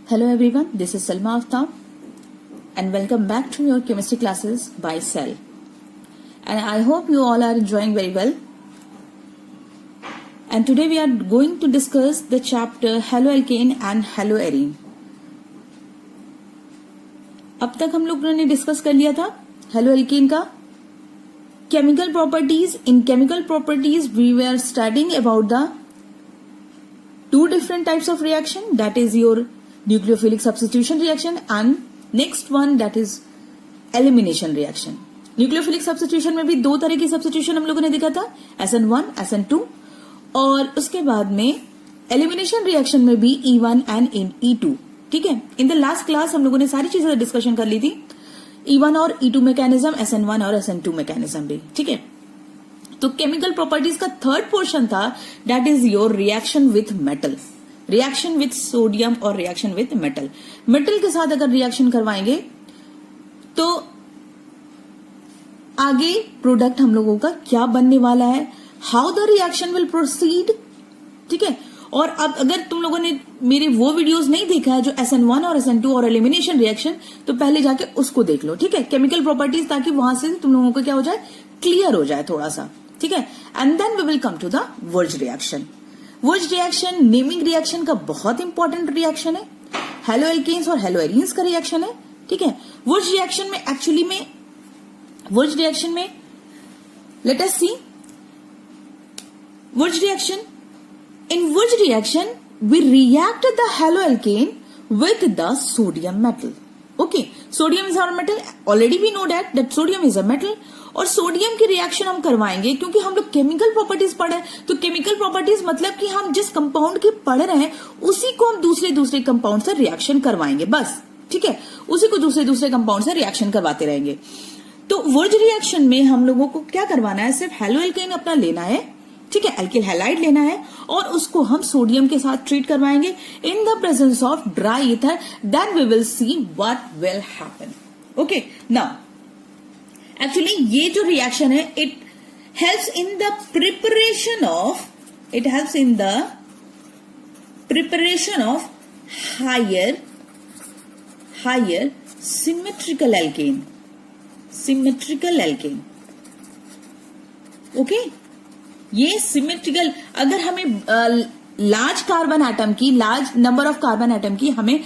Hello everyone, this is Salma Aftab and welcome back to your chemistry classes by Cell. And I hope you all are enjoying very well. And today we are going to discuss the chapter haloalkane and haloarine. अब तक हम लोगों ने discuss कर लिया था haloalkane का chemical properties. In chemical properties we were studying about the two different types of reaction, that is your nucleophilic substitution reaction and next one that is elimination reaction. Nucleophilic substitution में भी दो तरह की substitution हम लोगों ने देखा था, SN1, SN2, और उसके बाद में एलिमिनेशन रिएक्शन में भी E1 एंड E2. ठीक है, इन द लास्ट क्लास हम लोगों ने सारी चीजें डिस्कशन कर ली थी, E1 और E2 मैकेनिज्म, SN1 और SN2 मैकेनिज्म भी. ठीक है, तो केमिकल प्रॉपर्टीज का थर्ड पोर्शन था, that is your reaction with metal, reaction with sodium और रिएक्शन विथ मेटल. मेटल के साथ अगर रिएक्शन करवाएंगे तो आगे प्रोडक्ट हम लोगों का क्या बनने वाला है, how the reaction will proceed. ठीक है, और अब अगर तुम लोगों ने मेरे वो वीडियोस नहीं देखा है जो SN1 और SN2 और एलिमिनेशन रिएक्शन, तो पहले जाके उसको देख लो. ठीक है, केमिकल प्रॉपर्टीज, ताकि वहां से तुम लोगों को क्या हो जाए, क्लियर हो जाए थोड़ा सा. ठीक है, and then we will come to the Wurtz reaction. Wurtz reaction naming reaction का बहुत इंपॉर्टेंट रिएक्शन है, हेलोएल्केन्स और हेलोएरीन्स का रिएक्शन है. ठीक है, वुर्ज रिएक्शन में एक्चुअली में वुर्ज रिएक्शन में let us see Wurtz reaction. In Wurtz reaction we react the haloalkane with the sodium metal. Okay, sodium is our metal, already we know that sodium is a metal, और sodium की reaction हम करवाएंगे क्योंकि हम लोग chemical properties पढ़े. तो chemical properties मतलब कि हम जिस कंपाउंड की पढ़ रहे हैं उसी को हम दूसरे कंपाउंड से रिएक्शन करवाएंगे बस. ठीक है, उसी को दूसरे कंपाउंड से रिएक्शन करवाते रहेंगे. तो वुर्ज रिएक्शन में हम लोगों को क्या करवाना है, सिर्फ हेलोएल्केन अपना लेना है. ठीक है, एल्किल हैलाइड लेना है और उसको हम सोडियम के साथ ट्रीट करवाएंगे in the presence of dry ether. Then we will see what will happen. Okay, now actually ये जो रिएक्शन है, it helps in the preparation of higher symmetrical alkane. Okay, ये सिमेट्रिकल, अगर हमें लार्ज कार्बन एटम की, large number of carbon atom की हमें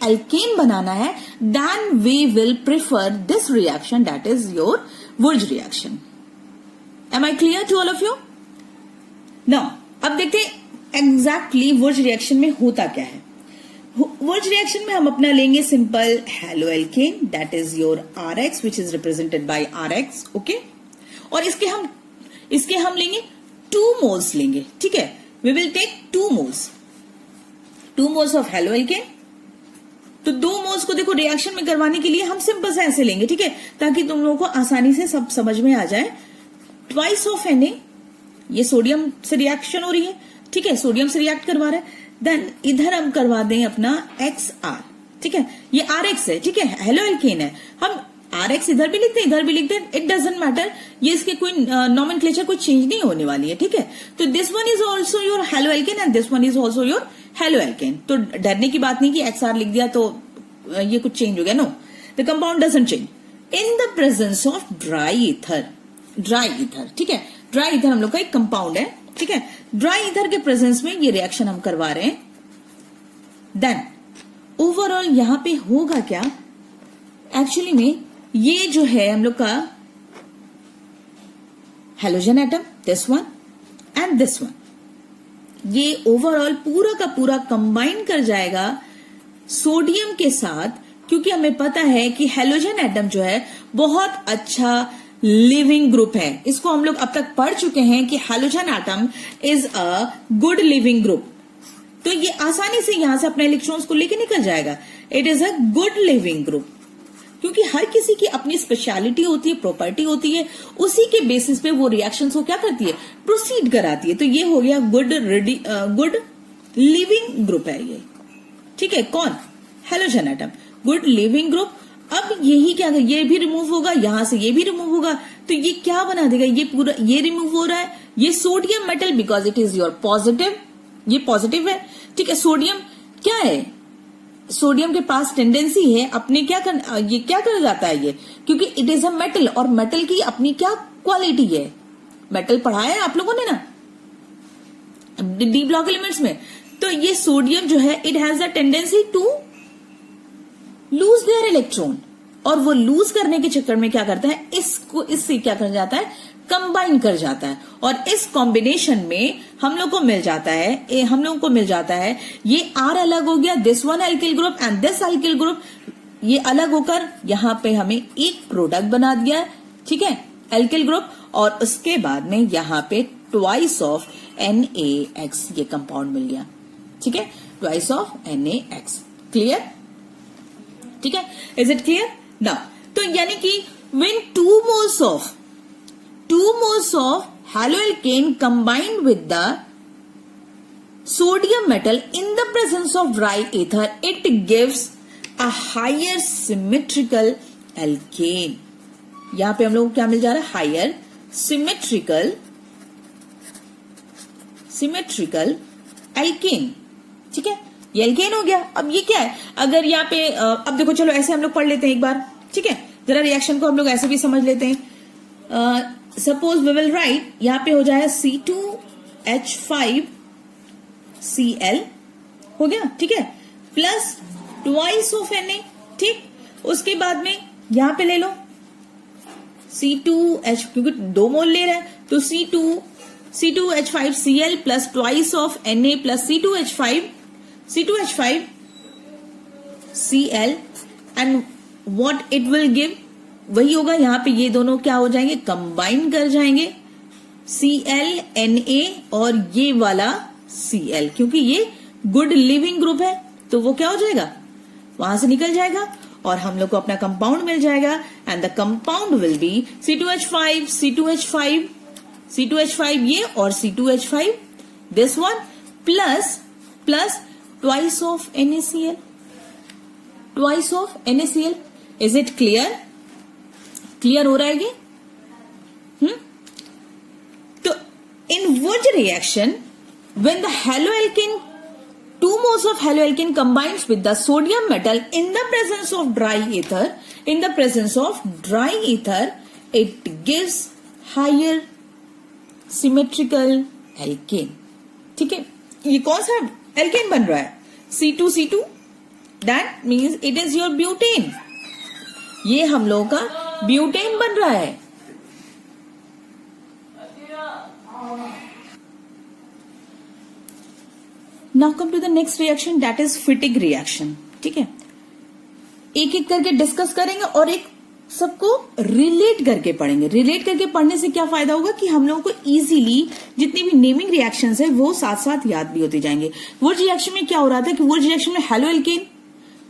alkane बनाना है, then we will prefer this reaction, that is your Wurtz reaction. Am I clear to all of you? Now अब देखते हैं एग्जैक्टली वुर्ज रिएक्शन में होता क्या है. वुर्ज रिएक्शन में हम अपना लेंगे simple haloalkane, that is your RX which is represented by RX. Okay, और इसके हम लेंगे 2 मोल्स लेंगे. ठीक है, we will take 2 moles of haloalkane. तो 2 मोल्स को देखो रिएक्शन में करवाने के लिए हम सिंपल से ऐसे लेंगे. ठीक है, ताकि तुम लोगों को आसानी से सब समझ में आ जाए. ट्वाइस ऑफ Na, ये सोडियम से रिएक्शन हो रही है. ठीक है, सोडियम से रिएक्ट करवा रहे हैं. देन इधर हम करवा दें अपना XR. ठीक है, ये RX है. ठीक है, हेलोएल्केन है, हम RX इधर भी लिखते हैं, इधर भी लिखते हैं, इट डजंट मैटर. ये इसके कोई नॉमेनक्लेचर कोई चेंज नहीं होने वाली है. ठीक है, तो this one is also your haloalkane and this one is also your haloalkane. तो डरने की बात नहीं कि XR लिख दिया तो ये कुछ चेंज हो गया. No, the compound doesn't change in the presence of dry ether. ठीक है, ड्राई ईथर हम लोग का एक कंपाउंड है. ठीक है, ड्राई ईथर के प्रेजेंस में ये रिएक्शन हम करवा रहे हैं. देन ओवरऑल यहां पे होगा क्या, एक्चुअली में ये जो है हम लोग का halogen atom, this one and this one, ये ओवरऑल पूरा का पूरा कंबाइन कर जाएगा सोडियम के साथ, क्योंकि हमें पता है कि हेलोजन एटम जो है बहुत अच्छा लिविंग ग्रुप है. इसको हम लोग अब तक पढ़ चुके हैं कि halogen atom is a good leaving group. तो ये आसानी से यहां से अपने इलेक्ट्रॉन्स को लेके निकल जाएगा. It is a good leaving group, क्योंकि हर किसी की अपनी स्पेशलिटी होती है, प्रॉपर्टी होती है, उसी के बेसिस पे वो रिएक्शंस को क्या करती है, प्रोसीड कराती है. तो ये हो गया गुड लिविंग ग्रुप है ये. ठीक है, कौन, halogen atom, good leaving group. अब यही क्या, ये भी रिमूव होगा, यहां से ये भी रिमूव होगा, तो ये क्या बना देगा, ये पूरा ये रिमूव हो रहा है, ये sodium metal, because it is your positive, ये पॉजिटिव है. ठीक है, सोडियम क्या है, सोडियम के पास टेंडेंसी है अपने ये क्या कर जाता है ये, क्योंकि इट इज अ मेटल और मेटल की अपनी क्या क्वालिटी है, मेटल पढ़ा है आप लोगों ने ना डी ब्लॉक एलिमेंट्स में। तो ये सोडियम जो है it has a tendency to lose their electron, और वो लूज करने के चक्कर में क्या करता है, इससे क्या कर जाता है, कंबाइन कर जाता है, और इस कॉम्बिनेशन में हम लोग को मिल जाता है ये R अलग हो गया, this one alkyl group and this alkyl group, ये अलग होकर यहां पे हमें एक प्रोडक्ट बना दिया, ठीक है, एल्किल ग्रुप, और उसके बाद में यहां पे ट्वाइस ऑफ NaX ये कंपाउंड मिल गया, ठीक है, ट्वाइस ऑफ NaX। क्लियर, ठीक है, इज इट क्लियर नाउ? तो यानी कि when two moles of haloalkane combined with the sodium metal in the presence of dry ether, it gives a higher symmetrical alkane। यहां पे हम लोग को क्या मिल जा रहा है, हायर सिमेट्रिकल एल्केन, ठीक है, ये एल्केन हो गया। अब ये क्या है, अगर यहाँ पे अब देखो, चलो ऐसे हम लोग पढ़ लेते हैं एक बार, ठीक है, जरा रिएक्शन को हम लोग ऐसे भी समझ लेते हैं। सपोज वी विल राइट, यहाँ पे हो जाए C2H5Cl हो गया, ठीक है, प्लस ट्वाइस ऑफ Na, ठीक, उसके बाद में यहां पे ले लो C2H, क्योंकि 2 मोल ले रहा है तो C2H5Cl plus twice of Na plus C2H5Cl and what it will give, वही होगा, यहां पे ये दोनों क्या हो जाएंगे, कंबाइन कर जाएंगे, Cl Na और ये वाला Cl, क्योंकि ये गुड लिविंग ग्रुप है तो वो क्या हो जाएगा, वहां से निकल जाएगा और हम लोग को अपना कंपाउंड मिल जाएगा, and the compound will be C2H5 ये और C2H5 this one plus twice of NaCl। Is it clear हो रहा है ये? तो इन Wurtz reaction when the haloalkane, 2 moles of haloalkane combines with the sodium metal in the presence of dry ether, it gives higher symmetrical alkane, ठीक है। ये कौन सा एल्केन बन रहा है, C2, that means it is your butane, ये हम लोगों का ब्यूटेन बन रहा है। Now come to the next reaction, that is Fittig reaction, ठीक है, एक एक करके डिस्कस करेंगे और एक सबको रिलेट करके पढ़ेंगे। रिलेट करके पढ़ने से क्या फायदा होगा कि हम लोगों को इजीली जितनी भी नेमिंग रिएक्शंस है वो साथ साथ याद भी होते जाएंगे। Wurtz रिएक्शन में क्या हो रहा था कि Wurtz रिएक्शन में हेलोएल्केन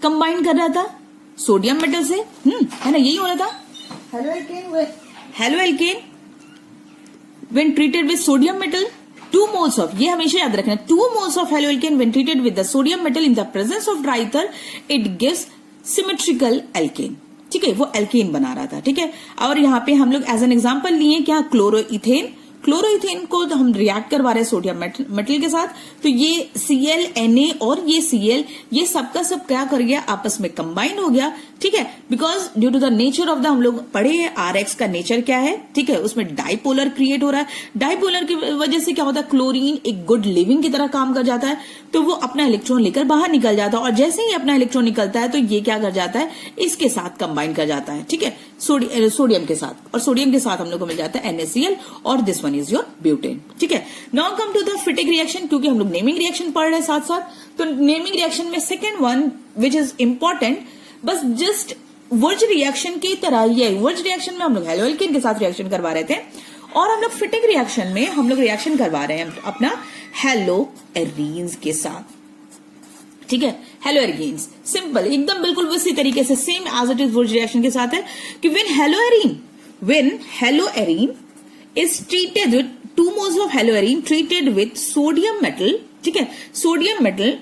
कंबाइन कर रहा था सोडियम मेटल से, है ना, यही हो रहा था। Haloalkane when treated with sodium metal, 2 moles of, ये हमेशा याद रखना, 2 moles of haloalkane when treated with the sodium metal in the presence of dry ether, it gives symmetrical alkane, ठीक है, वो एल्केन बना रहा था, ठीक है। और यहाँ पे हम लोग एज एन एग्जांपल लिए क्या, क्लोरोइथेन को हम रिएक्ट करवा रहे हैं सोडियम मेटल के साथ, तो ये Cl Na और ये Cl ये सबका सब क्या कर गया, आपस में कंबाइन हो गया, ठीक है, because due to the nature of the, हम लोग पढ़े हैं RX का नेचर क्या है, ठीक है, उसमें डाइपोलर क्रिएट हो रहा है, डाइपोलर की वजह से क्या होता है, क्लोरीन एक गुड लिविंग की तरह काम कर जाता है, तो वो अपना इलेक्ट्रॉन लेकर बाहर निकल जाता है, और जैसे ही अपना इलेक्ट्रॉन निकलता है तो ये क्या कर जाता है, इसके साथ कंबाइन कर जाता है, ठीक है, सोडियम के साथ, और सोडियम के साथ हम लोग को मिल जाता है NaCl और this one is your butane, ठीक है। Now come to the Fittig reaction, क्योंकि हम लोग नेमिंग रिएक्शन पढ़ रहे हैं साथ साथ, तो नेमिंग रिएक्शन में second one which is important, बस जस्ट Wurtz रिएक्शन की तरह ही है। Wurtz रिएक्शन में हम लोग हेलोएल्केन के साथ रिएक्शन करवा रहे थे, और हम लोग फिटिग रिएक्शन में हम लोग रिएक्शन करवा रहे हैं अपना हेलोएरीन्स के साथ, ठीक है, हेलोएरीन्स सिंपल एकदम बिल्कुल उसी तरीके से same as it is Wurtz reaction के साथ है कि when haloarene is treated with 2 moles of haloarene treated with sodium metal, ठीक है, सोडियम मेटल,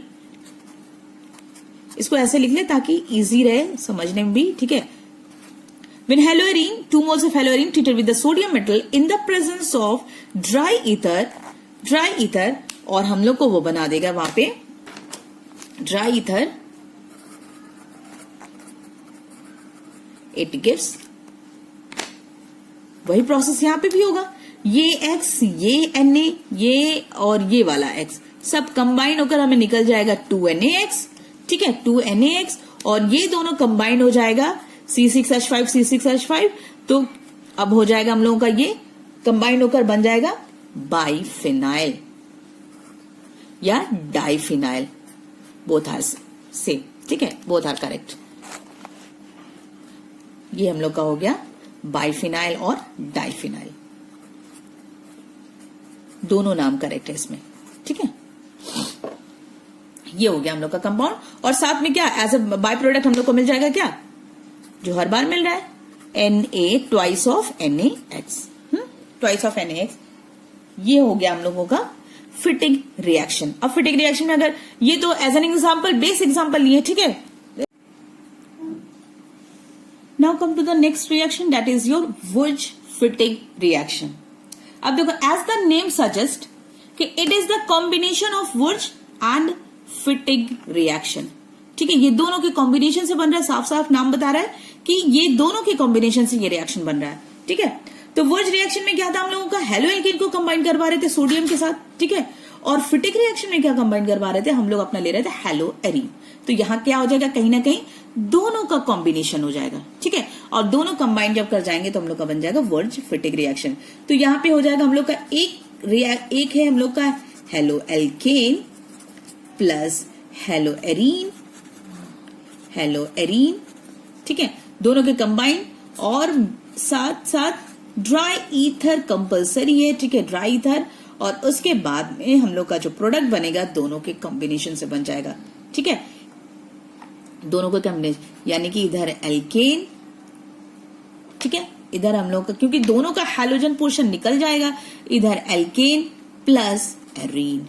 इसको ऐसे लिख ले ताकि इजी रहे समझने में भी, ठीक है। When haloarine, 2 moles of haloarine treated with the sodium metal in the presence of dry ether, और हम लोग को वो बना देगा वहां पे ड्राई ईथर इट गिव्स, वही प्रोसेस यहां पे भी होगा, ये एक्स, ये Na, ये और ये वाला एक्स सब कंबाइन होकर हमें निकल जाएगा 2NaX, ठीक है, 2NaX, और ये दोनों कंबाइन हो जाएगा C6H5 C6H5, तो अब हो जाएगा हम लोगों का ये कंबाइन होकर बन जाएगा बाइफिनाइल या डाइफिनाइल, बोथ आर सेम, ठीक है, बोथ आर करेक्ट। ये हम लोग का हो गया बाइफिनाइल और डाइफिनाइल, दोनों नाम करेक्ट है इसमें, ठीक है। ये हो गया हम लोग का कंपाउंड, और साथ में क्या एज ए बाय प्रोडक्ट हम लोग को मिल जाएगा, क्या जो हर बार मिल रहा है, Na twice of NaX, twice of NaX। ये हो गया हम लोगों का फिटिंग रिएक्शन। अब फिटिंग रिएक्शन में अगर ये तो as an example, base example लिए, ठीक है। Now come to the next reaction, that is your Wurtz fitting reaction. अब देखो, एज द नेम सजेस्ट कि it is the combination of Wurtz and fitting reaction, ठीक है। ये दोनों के कॉम्बिनेशन से बन रहा है, साफ साफ नाम बता रहा है कि ये दोनों के कॉम्बिनेशन से ये रिएक्शन बन रहा है, ठीक है। तो वुर्ज रिएक्शन में क्या था, हम लोगों का हेलो एल्केन को कंबाइन करवा रहे थे सोडियम के साथ, ठीक है, और फिटिक रिएक्शन में क्या कंबाइन करवा रहे थे, हम लोग अपना ले रहे थे हेलो एरीन। तो यहां क्या हो जाएगा, कहीं ना कहीं दोनों का कॉम्बिनेशन हो जाएगा, ठीक है, और दोनों कंबाइन जब कर जाएंगे तो हम लोग का बन जाएगा वुर्ज फिटिक रिएक्शन। तो यहाँ पे हो जाएगा हम लोग का एक है हम लोग का halo alkane plus hello arene, ठीक है, दोनों के कंबाइन, और साथ साथ ड्राई ईथर कंपलसरी है, ठीक है, ड्राई ईथर, और उसके बाद में हम लोग का जो प्रोडक्ट बनेगा दोनों के कॉम्बिनेशन से बन जाएगा, ठीक है, दोनों का कॉम्बिनेशन, यानी कि इधर एल्केन, ठीक है, इधर हम लोग का, क्योंकि दोनों का हैलोजन पोर्शन निकल जाएगा, इधर एल्केन प्लस एरीन,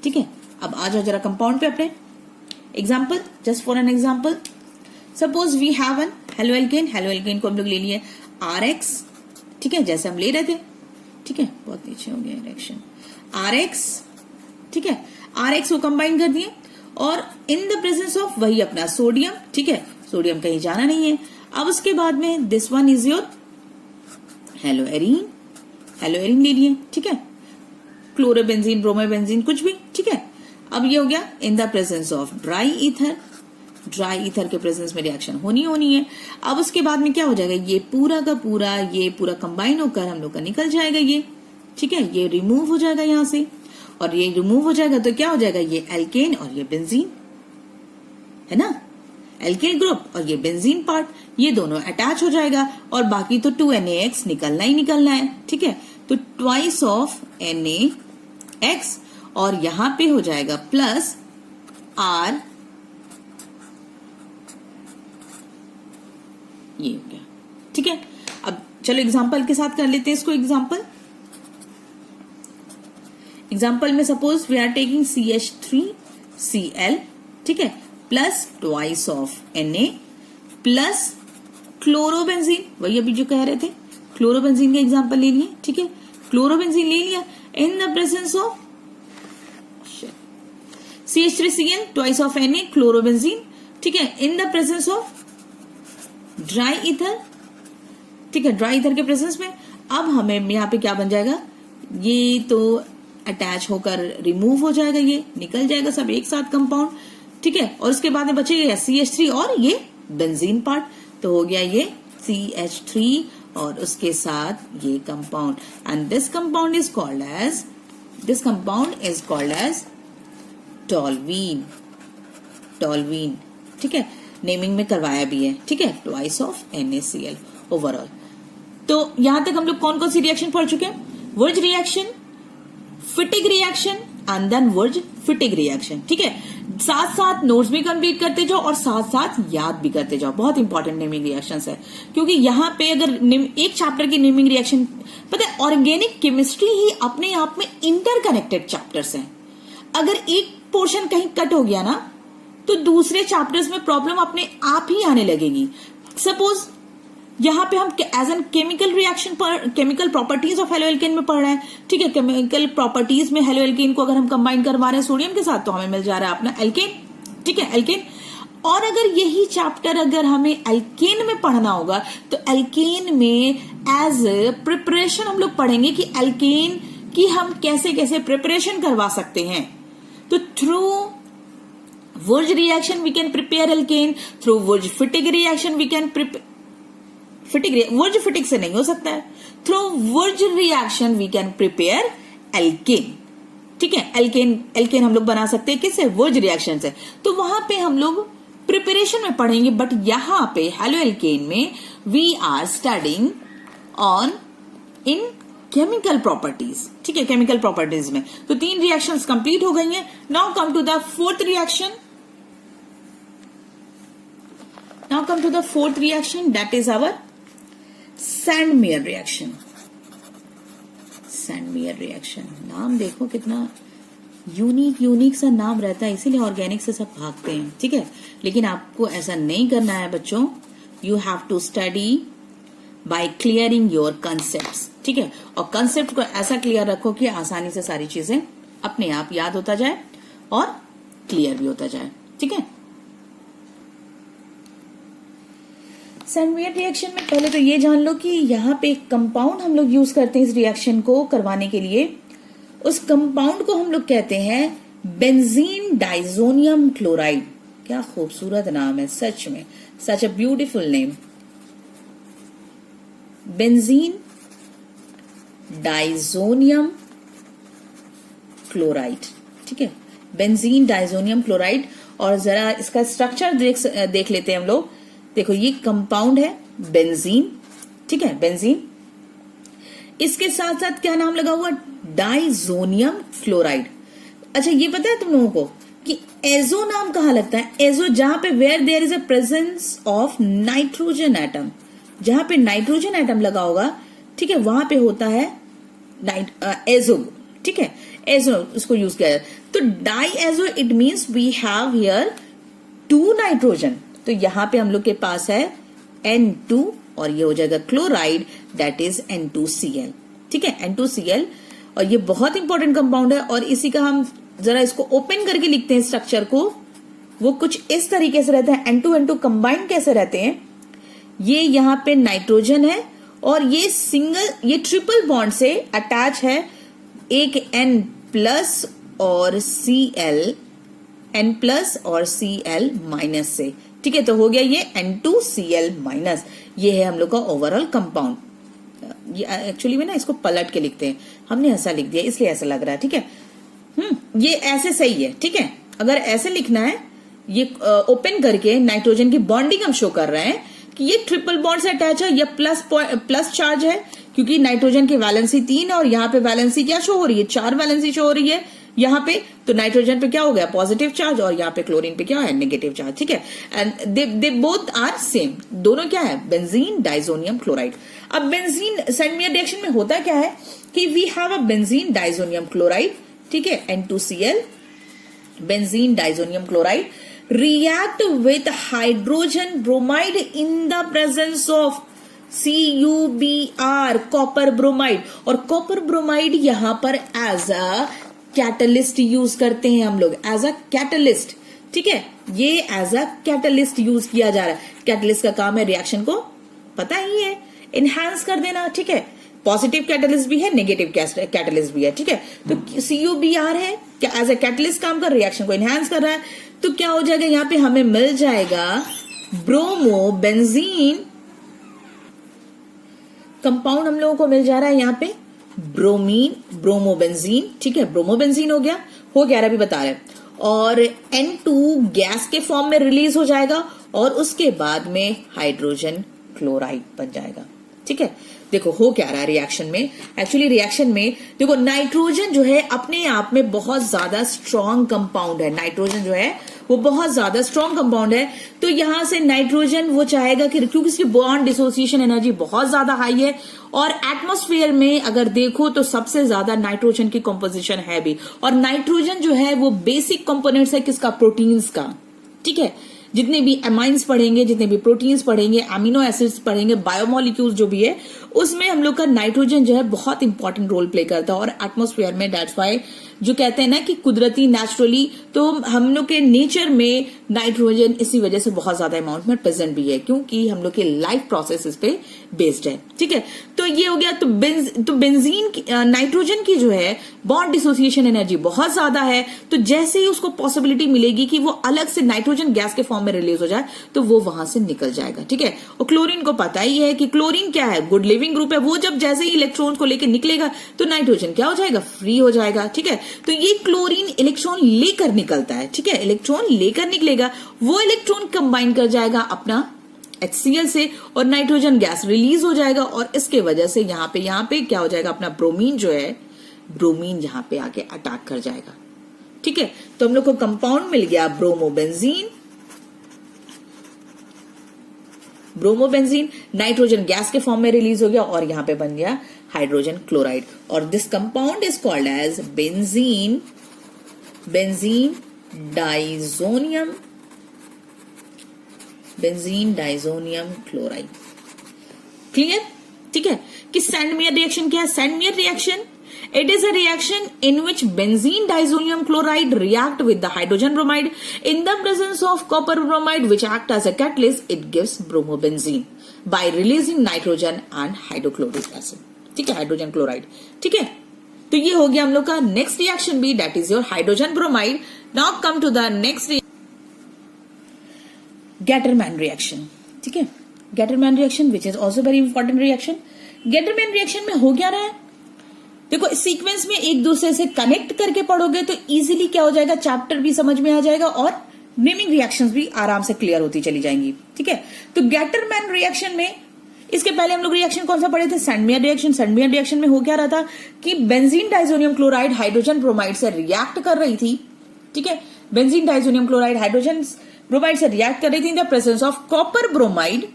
ठीक है। अब आ जाओ जरा कंपाउंड पे अपने example, just for an example, suppose we have an haloalkane को हम लोग ले लिए RX, ठीक है, जैसे हम ले रहे थे, ठीक है, बहुत नीचे हो गया रिएक्शन, RX, ठीक है, RX को कंबाइन कर दिए, और इन द प्रेजेंस ऑफ वही अपना सोडियम, ठीक है, सोडियम कहीं जाना नहीं है। अब उसके बाद में this one is your hello arene ले लिए, ठीक है, क्लोरोबेंजीन, ब्रोमोबेंजीन, कुछ भी, ठीक है। अब ये हो गया इन the presence of dry ether के प्रेजेंस में रिएक्शन होनी है। अब उसके बाद में क्या हो जाएगा, ये पूरा का पूरा ये पूरा कंबाइन होकर हम लोग का निकल जाएगा ये, ठीक है, ये रिमूव हो जाएगा यहां से, और ये रिमूव हो जाएगा तो क्या हो जाएगा, ये एल्केन और ये बेंजीन है ना, एल्केन ग्रुप और ये बेंजीन पार्ट, ये दोनों अटैच हो जाएगा, और बाकी तो 2NaX निकलना ही निकलना है, ठीक है। तो ट्वाइस ऑफ NaX, और यहां पे हो जाएगा प्लस R, ये हो गया, ठीक है। अब चलो एग्जांपल के साथ कर लेते हैं इसको। एग्जांपल में suppose we are taking CH3Cl, ठीक है, plus twice of Na plus chlorobenzene, वही अभी जो कह रहे थे, क्लोरोबेंजीन का एग्जांपल ले लिए, ठीक है, क्लोरोबेंजीन ले लिया इन the presence of CH3Cl twice of Na chlorobenzene, ठीक है, in the presence of dry ether, ठीक है, ड्राई ईथर के प्रेजेंस में। अब हमें यहाँ पे क्या बन जाएगा, ये तो अटैच होकर रिमूव हो जाएगा, ये निकल जाएगा सब एक साथ कंपाउंड, ठीक है, और उसके बाद में बचेगा CH3 और ये बेंजीन पार्ट, तो हो गया ये CH3 और उसके साथ ये compound, and this compound is called as toluene, ठीक है, नेमिंग में करवाया भी है, ठीक है, ट्वाइस ऑफ NaCl ओवरऑल। तो यहां तक हम लोग कौन कौन सी रिएक्शन पढ़ चुके हैं, Wurtz reaction, Fittig reaction and then Wurtz Fittig reaction, ठीक है। साथ साथ नोट्स भी कंप्लीट करते जाओ और साथ साथ याद भी करते जाओ, बहुत इंपॉर्टेंट नेमिंग रिएक्शंस है, क्योंकि यहाँ पे अगर एक चैप्टर की नेमिंग रिएक्शन, पता है ऑर्गेनिक केमिस्ट्री ही अपने आप में इंटरकनेक्टेड चैप्टर्स हैं। अगर एक पोर्शन कहीं कट हो गया ना तो दूसरे चैप्टर्स में प्रॉब्लम अपने आप ही आने लगेगी। सपोज यहाँ पे हम एज एन केमिकल रिएक्शन पर chemical properties of halo alkane में पढ़ रहे हैं, ठीक है, केमिकल प्रॉपर्टीज में हेलो एल्केन को अगर हम कंबाइन करवा रहे हैं सोडियम के साथ तो हमें मिल जा रहा है अपना एल्केन, ठीक है, एल्केन। और अगर यही चैप्टर अगर हमें एल्केन में पढ़ना होगा तो एल्केन में एज प्रिपरेशन हम लोग पढ़ेंगे कि एल्केन की हम कैसे कैसे प्रिपरेशन करवा सकते हैं। तो through Wurtz reaction we can prepare alkane, through Wurtz Fittig reaction we can Wurtz Fittig से नहीं हो सकता है, through Wurtz reaction we can prepare alkane. ठीक है, एल्केन हम लोग बना सकते हैं किससे? वुर्ज रिएक्शन से। तो वहां पे हम लोग प्रिपरेशन में पढ़ेंगे, बट यहां पे हेलो एल्केन में we are studying on in chemical properties. ठीक है, केमिकल प्रॉपर्टीज में तो 3 रिएक्शंस कंप्लीट हो गई हैं। Now come to the fourth reaction. Now come to the fourth reaction, that is our Sandmeyer reaction. Sandmeyer reaction, नाम देखो कितना यूनिक सा नाम रहता है, इसीलिए ऑर्गेनिक से सब भागते हैं। ठीक है, लेकिन आपको ऐसा नहीं करना है बच्चों। You have to study by clearing your concepts. ठीक है, और कंसेप्ट को ऐसा क्लियर रखो कि आसानी से सारी चीजें अपने आप याद होता जाए और क्लियर भी होता जाए। ठीक है, सैंडमेयर रिएक्शन में पहले तो ये जान लो कि यहाँ पे एक कंपाउंड हम लोग यूज करते हैं इस रिएक्शन को करवाने के लिए। उस कंपाउंड को हम लोग कहते हैं बेंजीन डाइजोनियम क्लोराइड। क्या खूबसूरत नाम है, सच में, such a beautiful name, benzene diazonium chloride. ठीक है, बेंजीन डाइजोनियम क्लोराइड। और जरा इसका स्ट्रक्चर देख लेते हैं हम लोग। देखो, ये कंपाउंड है बेंजीन। ठीक है, बेंजीन, इसके साथ साथ क्या नाम लगा हुआ? Diazonium fluoride. अच्छा, ये पता है तुम लोगों को कि एजो नाम कहाँ लगता है? एजो जहां पे where there is a presence of nitrogen atom, जहां पे नाइट्रोजन एटम लगा होगा, ठीक है, वहां पे होता है एजो। ठीक है, एजो उसको यूज किया जाए। तो diazo it means we have here 2 nitrogen. तो यहां पे हम लोग के पास है N2 और ये हो जाएगा क्लोराइड, दैट इज N2Cl। ठीक है, N2Cl। और ये बहुत इंपॉर्टेंट कंपाउंड है और इसी का हम जरा इसको ओपन करके लिखते हैं स्ट्रक्चर को। वो कुछ इस तरीके से रहता है। N2 कंबाइंड कैसे रहते हैं? ये यहाँ पे नाइट्रोजन है और ये ट्रिपल बॉन्ड से अटैच है एक N प्लस और Cl, N प्लस और Cl माइनस से। ठीक है, तो हो गया ये N2Cl माइनस। ये है हम लोग का ओवरऑल कंपाउंड। ये एक्चुअली में ना इसको पलट के लिखते हैं, हमने ऐसा लिख दिया इसलिए ऐसा लग रहा है। ठीक है, ये ऐसे सही है। ठीक है, अगर ऐसे लिखना है, ये ओपन करके नाइट्रोजन की बॉन्डिंग हम शो कर रहे हैं कि ये ट्रिपल बॉन्ड से अटैच है, या प्लस चार्ज है, क्योंकि नाइट्रोजन की वैलेंसी 3 और यहाँ पे वैलेंसी क्या शो हो रही है? 4 वैलेंसी शो हो रही है यहाँ पे। तो नाइट्रोजन पे क्या हो गया? पॉजिटिव चार्ज, और यहाँ पे क्लोरीन पे क्या है? Negative charge. ठीक है, and they both are same. दोनों क्या है? Benzene diazonium chloride. अब बेंजीन सैंडमेयर रिएक्शन में होता क्या है कि we have a benzene diazonium chloride. ठीक है, N2Cl, benzene diazonium chloride react with hydrogen bromide in the presence of CuBr, copper bromide. और कॉपर ब्रोमाइड यहां पर एज अ कैटलिस्ट यूज करते हैं हम लोग, एज अ कैटलिस्ट। ठीक है, ये एज अ कैटलिस्ट यूज किया जा रहा है। कैटलिस्ट का काम है रिएक्शन को, पता ही है, इनहांस कर देना। ठीक है, पॉजिटिव कैटलिस्ट भी है, नेगेटिव कैटलिस्ट भी है। ठीक है, तो CuBr है क्या? एज अ कैटलिस्ट काम कर, रिएक्शन को इनहांस कर रहा है। तो क्या हो जाएगा? यहाँ पे हमें मिल जाएगा ब्रोमो बेंजीन कंपाउंड। हम लोगों को मिल जा रहा है यहाँ पे ब्रोमोबेंजीन। ठीक है, ब्रोमोबेंजीन हो गया अभी बता रहे हैं। और N2 गैस के फॉर्म में रिलीज हो जाएगा और उसके बाद में हाइड्रोजन क्लोराइड बन जाएगा। ठीक है, देखो हो क्या रहा है रिएक्शन में। एक्चुअली रिएक्शन में देखो, नाइट्रोजन जो है अपने आप में बहुत ज्यादा स्ट्रॉन्ग कंपाउंड है। नाइट्रोजन जो है वो बहुत ज्यादा स्ट्रॉन्ग कंपाउंड है। तो यहां से नाइट्रोजन वो चाहेगा कि, क्योंकि इसकी बॉन्ड डिसोसिएशन एनर्जी बहुत ज्यादा हाई है और एटमॉस्फेयर में अगर देखो तो सबसे ज्यादा नाइट्रोजन की कंपोजिशन है भी। और नाइट्रोजन जो है वो बेसिक कंपोनेंट्स है किसका? प्रोटीन्स का। ठीक है, जितने भी अमाइंस पढ़ेंगे, जितने भी प्रोटीन्स पढ़ेंगे, अमीनो एसिड्स पढ़ेंगे, बायोमोलिक्यूल्स जो भी है, उसमें हम लोग का नाइट्रोजन जो है बहुत इंपॉर्टेंट रोल प्ले करता है। और एटमॉस्फेयर में दैट्स वाई जो कहते हैं ना कि कुदरती नेचुरली, तो हम लोग के नेचर में नाइट्रोजन इसी वजह से बहुत ज्यादा अमाउंट में प्रेजेंट भी है, क्योंकि हम लोग के लाइफ प्रोसेस इस पे बेस्ड है। ठीक है, तो ये हो गया। तो बेंजीन नाइट्रोजन की जो है बॉन्ड डिसोसिएशन एनर्जी बहुत ज्यादा है, तो जैसे ही उसको पॉसिबिलिटी मिलेगी कि वो अलग से नाइट्रोजन गैस के फॉर्म में रिलीज हो जाए तो वो वहां से निकल जाएगा। ठीक है, और क्लोरीन को पता ही है कि क्लोरीन क्या है, गुड लिविंग ग्रुप है। वो जब जैसे ही इलेक्ट्रॉन को लेकर निकलेगा तो नाइट्रोजन क्या हो जाएगा, फ्री हो जाएगा। ठीक है, तो ये क्लोरीन इलेक्ट्रॉन लेकर निकलता है। ठीक है, इलेक्ट्रॉन लेकर निकलेगा, वो इलेक्ट्रॉन कंबाइन कर जाएगा अपना HCl से और नाइट्रोजन गैस रिलीज हो जाएगा, और इसके वजह से यहाँ पे क्या हो जाएगा, अपना ब्रोमीन जो है, ब्रोमीन यहाँ पे आके अटैक कर जाएगा। ठीक है, तो हम लोग को कंपाउंड मिल गया ब्रोमोबेंजीन। ब्रोमोबेंजीन नाइट्रोजन गैस के फॉर्म में रिलीज हो गया और यहां पे बन गया हाइड्रोजन क्लोराइड, और this compound is called as benzene diazonium chloride. Clear? ठीक है, कि सैंडमेयर रिएक्शन क्या है? Sandmeyer reaction, it is a reaction in which benzene diazonium chloride react with the hydrogen bromide. In the presence of copper bromide which act as a catalyst, it gives bromobenzene by releasing nitrogen and hydrochloric acid. ठीक है, hydrogen chloride. ठीक है, तो ये हो गया हम लोग का नेक्स्ट रिएक्शन भी, that is your hydrogen bromide. Now come to the next Gattermann reaction. ठीक है, Gattermann reaction which is also very important reaction. Gattermann reaction में हो क्या रहा है, देखो सीक्वेंस में एक दूसरे से कनेक्ट करके पढ़ोगे तो इजीली क्या हो जाएगा, चैप्टर भी समझ में आ जाएगा और नेमिंग रिएक्शंस भी आराम से क्लियर होती चली जाएंगी। ठीक है, तो गेटरमैन रिएक्शन में, इसके पहले हम लोग रिएक्शन कौन सा पढ़े थे, सैंडमेयर रिएक्शन। सैंडमेयर रिएक्शन में हो क्या रहा था कि benzene diazonium chloride hydrogen bromide से रिएक्ट कर रही थी। ठीक है, benzene diazonium chloride hydrogen bromide से रिएक्ट कर रही थी इन the presence of copper bromide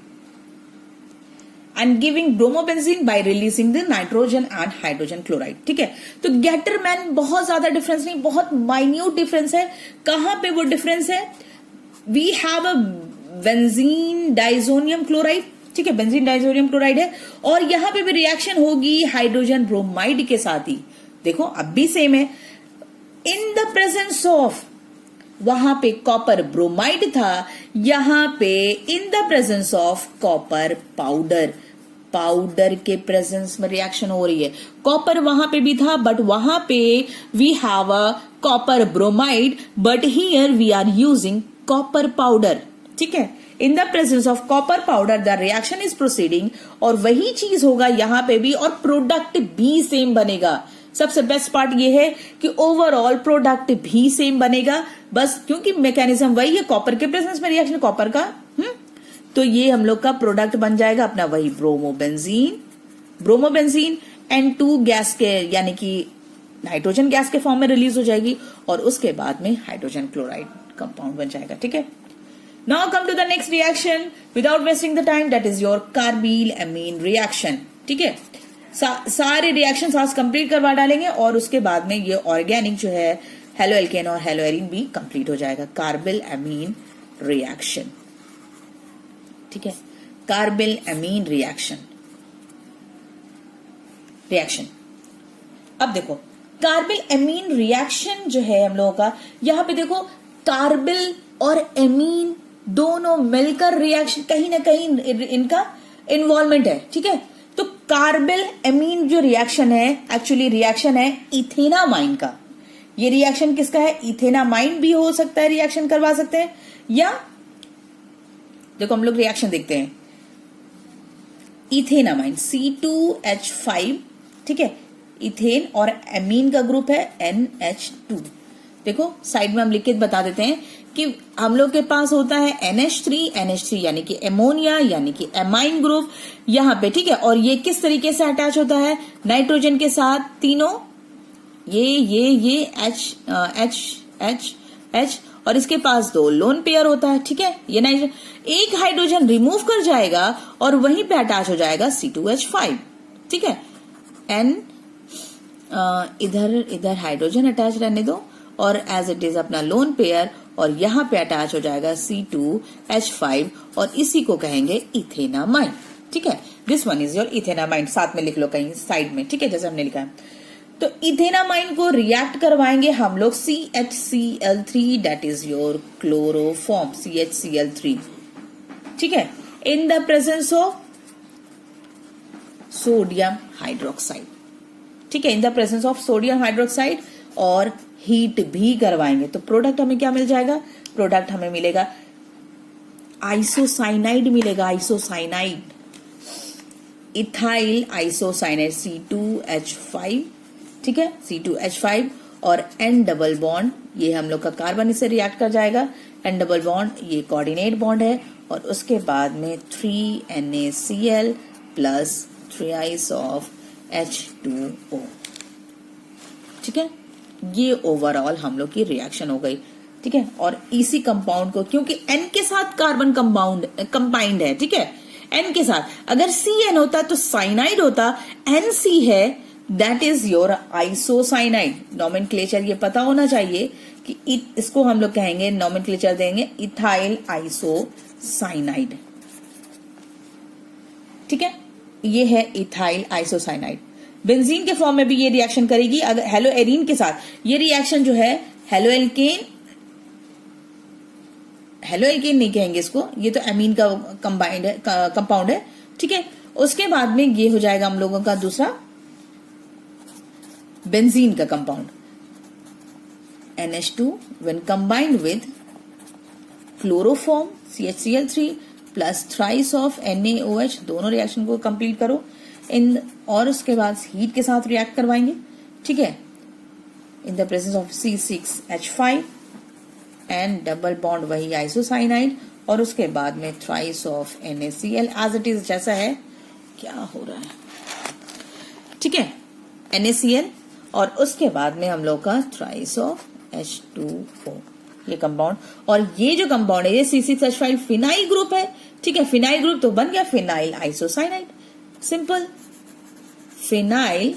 and giving bromobenzene by releasing the nitrogen and hydrogen chloride। ठीक है, तो गेटरमैन बहुत ज्यादा डिफरेंस नहीं, बहुत माइन्यूट डिफरेंस है। कहां पे वो डिफरेंस है, we have a benzene diazonium chloride. ठीक है, बेंजीन डाइजोनियम क्लोराइड है और यहां पे भी रिएक्शन होगी हाइड्रोजन ब्रोमाइड के साथ ही। देखो अब भी सेम है, इन द प्रेजेंस ऑफ, वहां पे कॉपर ब्रोमाइड था, यहां पे इन the presence of copper powder, powder के प्रेजेंस में रिएक्शन हो रही है। कॉपर वहां पे भी था बट वहां पे we have a copper bromide, but here we are using copper powder. ठीक है, in the presence of copper powder the reaction is proceeding, और वही चीज होगा यहां पे भी, और प्रोडक्ट भी सेम बनेगा। सबसे बेस्ट पार्ट ये है कि ओवरऑल प्रोडक्ट भी सेम बनेगा, बस क्योंकि मैकेनिज्म वही है, कॉपर के प्रेजेंस में रिएक्शन कॉपर का, तो ये हम लोग का प्रोडक्ट बन जाएगा अपना वही ब्रोमोबेंजीन N2 गैस के, यानी कि नाइट्रोजन गैस के फॉर्म में रिलीज हो जाएगी, और उसके बाद में हाइड्रोजन क्लोराइड कंपाउंड बन जाएगा। ठीक है, now come to the next reaction without wasting the time, that is your carbylamine reaction. ठीक है, सारे रिएक्शन आज कंप्लीट करवा डालेंगे और उसके बाद में ये ऑर्गेनिक जो है हेलो एल्केन और हेलो एरीन भी कंप्लीट हो जाएगा। Carbyl amine reaction. ठीक है, कार्बिल एमीन रिएक्शन। अब देखो कार्बिल एमीन रिएक्शन जो है हम लोगों का, यहां पे देखो कार्बिल और एमीन दोनों मिलकर रिएक्शन, कहीं ना कहीं इनका इन्वॉल्वमेंट है। ठीक है, तो कार्बिल एमीन जो रिएक्शन है एक्चुअली रिएक्शन है इथेनामाइन का। ये रिएक्शन किसका है, इथेनामाइन भी हो सकता है, रिएक्शन करवा सकते हैं, या देखो हम लोग रिएक्शन देखते हैं, इथेनामाइन C2H5। ठीक है, इथेन और एमीन का ग्रुप है NH2। देखो साइड में हम लिख के बता देते हैं कि हम लोग के पास होता है NH3 यानी कि एमोनिया, यानी कि एमाइन ग्रुप यहां पे। ठीक है, और ये किस तरीके से अटैच होता है नाइट्रोजन के साथ, तीनों ये H, और इसके पास दो लोन पेयर होता है। ठीक है, ये नाइट्रोजन एक हाइड्रोजन रिमूव कर जाएगा और वहीं पे अटैच हो जाएगा C2H5। ठीक है, N इधर हाइड्रोजन अटैच रहने दो और एज इट इज अपना लोन पेयर, और यहां पे अटैच हो जाएगा C2H5 और इसी को कहेंगे इथेनामाइन। ठीक है, this one is your ethanamine, साथ में लिख लो कहीं साइड में, ठीक है, जैसे हमने लिखा है। तो इथेनामाइन को रिएक्ट करवाएंगे हम लोग CHCl3, that is your chloroform, CHCl3, ठीक है, in the presence of sodium hydroxide, ठीक है, in the presence of sodium hydroxide, और हीट भी करवाएंगे। तो प्रोडक्ट हमें क्या मिल जाएगा? प्रोडक्ट हमें मिलेगा आइसोसाइनाइड मिलेगा, आइसोसाइनाइड, इथाइल आइसोसाइनाइड C2H5, ठीक है, C2H5 और N डबल बॉन्ड, ये हम लोग का कार्बन इससे रिएक्ट कर जाएगा, N डबल बॉन्ड ये कोऑर्डिनेट बॉन्ड है, और उसके बाद में 3NaCl plus thrice of H2O, ठीक है, ये ओवरऑल हम लोग की रिएक्शन हो गई, ठीक है। और इसी कंपाउंड को, क्योंकि N के साथ कार्बन कंपाउंड है, ठीक है, N के साथ, अगर CN होता तो साइनाइड होता, NC है, that is your isocyanide. Nomenclature ये पता होना चाहिए कि इसको हम लोग कहेंगे, नॉमेनक्लेचर देंगे इथाइल आइसोसाइनाइड, ठीक है, ये है इथाइल आइसोसाइनाइड। बेंजीन के फॉर्म में भी ये रिएक्शन करेगी। अगर हेलोएरीन के साथ ये रिएक्शन जो है, हेलोएल्केन नहीं कहेंगे इसको, ये तो एमीन का कंपाउंड है, ठीक है। उसके बाद में ये हो जाएगा हम लोगों का दूसरा बेंजीन का compound, NH2 when combined with chloroform CHCl3 plus thrice of NaOH, दोनों रिएक्शन को कंप्लीट करो और उसके बाद हीट के साथ रिएक्ट करवाएंगे, ठीक है, in the presence of C6H5 and double bond वही आइसोसाइनाइड, और उसके बाद में thrice of NaCl as it is, जैसा है, क्या हो रहा है, ठीक है, NaCl, और उसके बाद में हम लोग का थ्राइस ऑफ H2O, ये कंपाउंड। और ये जो कंपाउंड है ये C6H5 फिनाइल ग्रुप है, ठीक है, फिनाइल ग्रुप तो बन गया phenyl isocyanide, simple, phenyl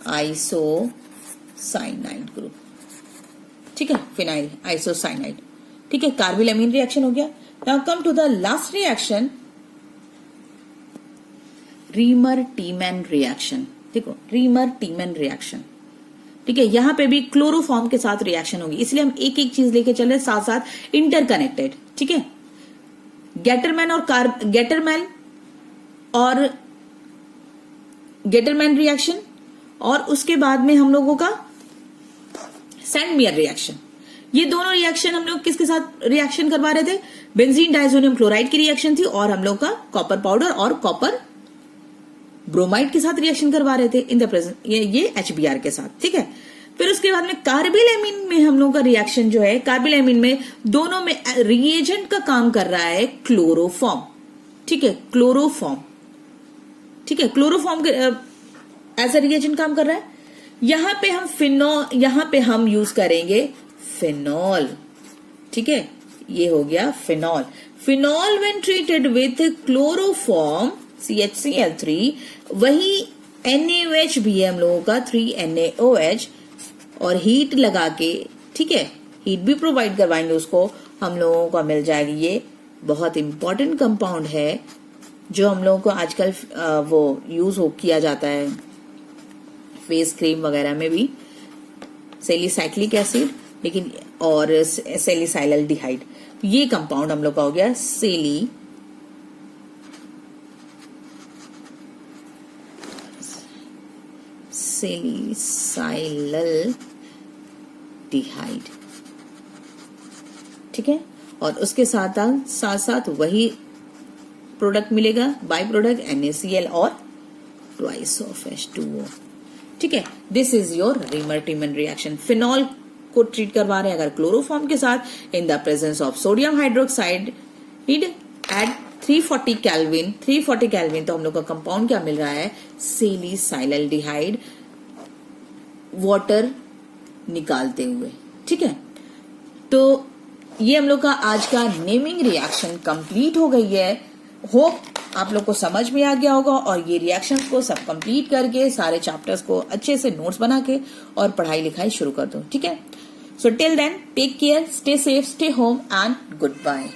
isocyanide group, ठीक है, फिनाइल आइसोसाइनाइड, ठीक है, कार्बिल अमीन रिएक्शन हो गया। Now come to the last reaction, Reimer Tiemann reaction. देखो, रीमर टीमैन रिएक्शन, ठीक है, यहां पे भी क्लोरोफॉर्म के साथ रिएक्शन होगी, इसलिए हम एक एक चीज लेके चल रहे, साथ साथ इंटरकनेक्टेड, ठीक है। गेटरमैन रिएक्शन, और उसके बाद में हम लोगों का सैंडमियर रिएक्शन। ये दोनों रिएक्शन हम लोग किसके साथ रिएक्शन करवा रहे थे? बेंजीन डाइजोनियम क्लोराइड की रिएक्शन थी, और हम लोग का कॉपर पाउडर और कॉपर ब्रोमाइड के साथ रिएक्शन करवा रहे थे इन द प्रेजेंट, ये HBr के साथ, ठीक है। फिर उसके बाद में कार्बिल एमीन में हम लोग का रिएक्शन जो है, कार्बिल एमीन में दोनों में रिएजेंट का काम कर रहा है क्लोरोफॉर्म, ठीक है, क्लोरोफॉर्म, ठीक है, क्लोरोफॉर्म एज ए रिएजेंट काम कर रहा है। यहां पे हम यूज करेंगे फिनॉल, ठीक है, ये हो गया phenol. Phenol when treated with chloroform CHCl3, वही NaOH भी है हम लोगों का 3NaOH, और हीट लगा के, ठीक है, हीट भी प्रोवाइड करवाएंगे उसको, हम लोगों को मिल जाएगी। ये बहुत इंपॉर्टेंट कंपाउंड है जो हम लोगों को आजकल वो यूज किया जाता है फेस क्रीम वगैरह में भी, सैलिसाइक्लिक एसिड, लेकिन और सैलिसाइलल्डिहाइड, ये कंपाउंड हम लोग का हो गया सैलिसाइलल्डिहाइड, ठीक है। और उसके साथ वही प्रोडक्ट मिलेगा, बाय प्रोडक्ट NaCl और ट्वाइस ऑफ H2O, ठीक है। This is your Reimer Tiemann reaction. Phenol को ट्रीट करवा रहे हैं अगर क्लोरोफॉर्म के साथ, in the presence of sodium hydroxide at 340 Kelvin, तो हम लोग का कंपाउंड क्या मिल रहा है? सैलिसाइलल्डिहाइड, वाटर निकालते हुए, ठीक है। तो ये हम लोग का आज का नेमिंग रिएक्शन कंप्लीट हो गई है। होप आप लोग को समझ में आ गया होगा, और ये रिएक्शंस को सब कंप्लीट करके सारे चैप्टर्स को अच्छे से नोट्स बना के और पढ़ाई लिखाई शुरू कर दो, ठीक है। So till then take care, stay safe, stay home and good bye.